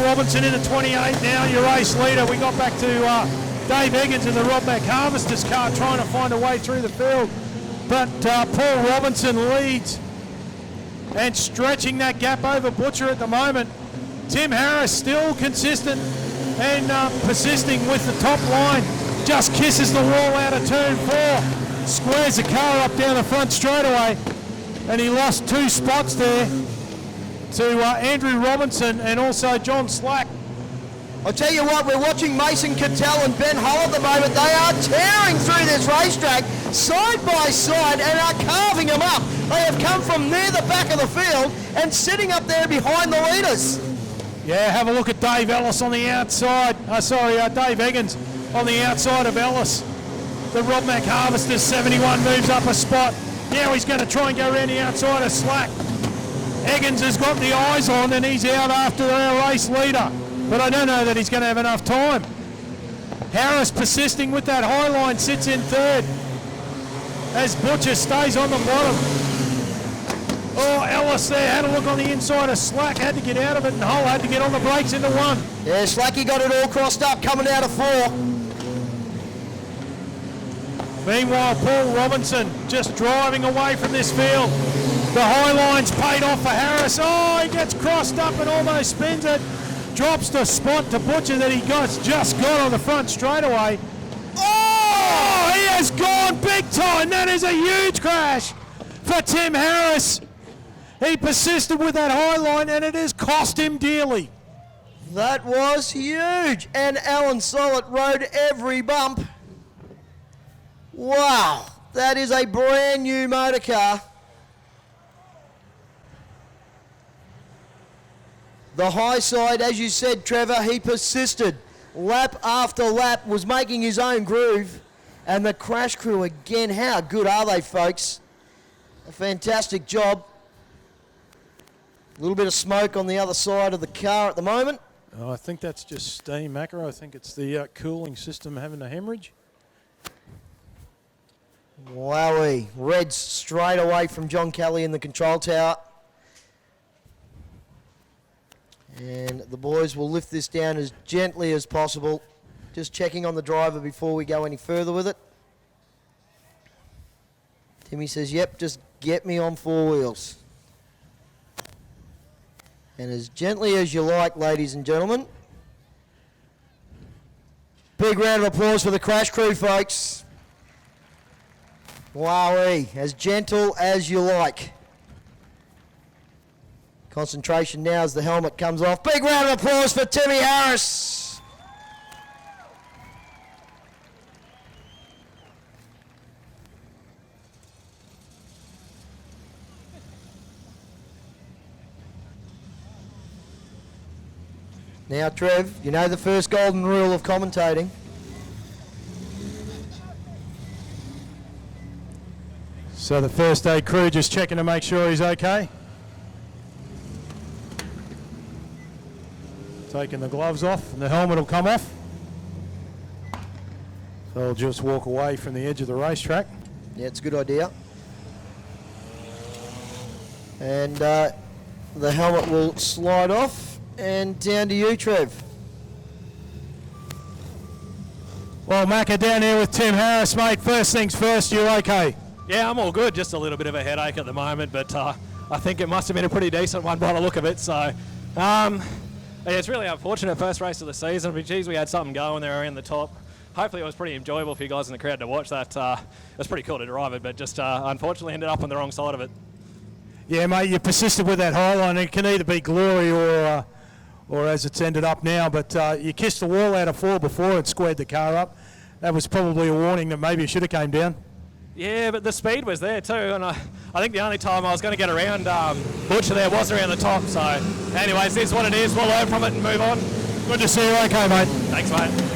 Robinson in at 28 now, your race leader. We got back to Dave Eggins in the Rob McHarvester's car trying to find a way through the field. But Paul Robinson leads and stretching that gap over Butcher at the moment. Tim Harris still consistent and persisting with the top line. Just kisses the wall out of turn 4. Squares the car up down the front straightaway. And he lost 2 spots there to Andrew Robinson and also John Slack. I'll tell you what, we're watching Mason Cattell and Ben Hull at the moment. They are tearing through this racetrack side by side and are carving them up. They have come from near the back of the field and sitting up there behind the leaders. Yeah, have a look at Dave Ellis on the outside. Dave Eggins on the outside of Ellis. The Rob McHarvester's 71 moves up a spot. Now he's going to try and go around the outside of Slack. Eggins has got the eyes on and he's out after our race leader. But I don't know that he's going to have enough time. Harris persisting with that high line, sits in third as Butcher stays on the bottom. Oh, Ellis there had a look on the inside of Slack, had to get out of it, and Hull had to get on the brakes into 1. Yeah, Slacky got it all crossed up coming out of 4. Meanwhile, Paul Robinson just driving away from this field. The high line's paid off for Harris. Oh, he gets crossed up and almost spins it. Drops the spot to Butcher that he just got on the front straightaway. Oh, he has gone big time. That is a huge crash for Tim Harris. He persisted with that high line and it has cost him dearly. That was huge. And Alan Sollett rode every bump. Wow, that is a brand new motor car. The high side, as you said, Trevor, he persisted. Lap after lap, was making his own groove. And the crash crew again, how good are they, folks? A fantastic job. A little bit of smoke on the other side of the car at the moment. Oh, I think that's just steam, Macro. I think it's the cooling system having a hemorrhage. Wowee. Reds straight away from John Kelly in the control tower. And the boys will lift this down as gently as possible. Just checking on the driver before we go any further with it. Timmy says, yep, just get me on 4 wheels. And as gently as you like, ladies and gentlemen. Big round of applause for the crash crew, folks. Wowee, as gentle as you like. Concentration now as the helmet comes off. Big round of applause for Timmy Harris. Now, Trev, you know the first golden rule of commentating. So the first aid crew just checking to make sure he's okay. Taking the gloves off and the helmet will come off. So he'll just walk away from the edge of the racetrack. Yeah, it's a good idea. And the helmet will slide off and down to you, Trev. Well, Macca down here with Tim Harris, mate. First things first, you okay? Yeah, I'm all good. Just a little bit of a headache at the moment, but I think it must have been a pretty decent one by the look of it. So, yeah, it's really unfortunate first race of the season. But geez, we had something going there in the top. Hopefully it was pretty enjoyable for you guys in the crowd to watch that. It was pretty cool to drive it, but just unfortunately ended up on the wrong side of it. Yeah, mate, you persisted with that high line. It can either be glory or as it's ended up now, but you kissed the wall out of 4 before and squared the car up. That was probably a warning that maybe it should have came down. Yeah, but the speed was there too, and I think the only time I was going to get around Butcher there was around the top. So anyways, this is what it is. We'll learn from it and move on. Good to see you okay, mate. Thanks, mate.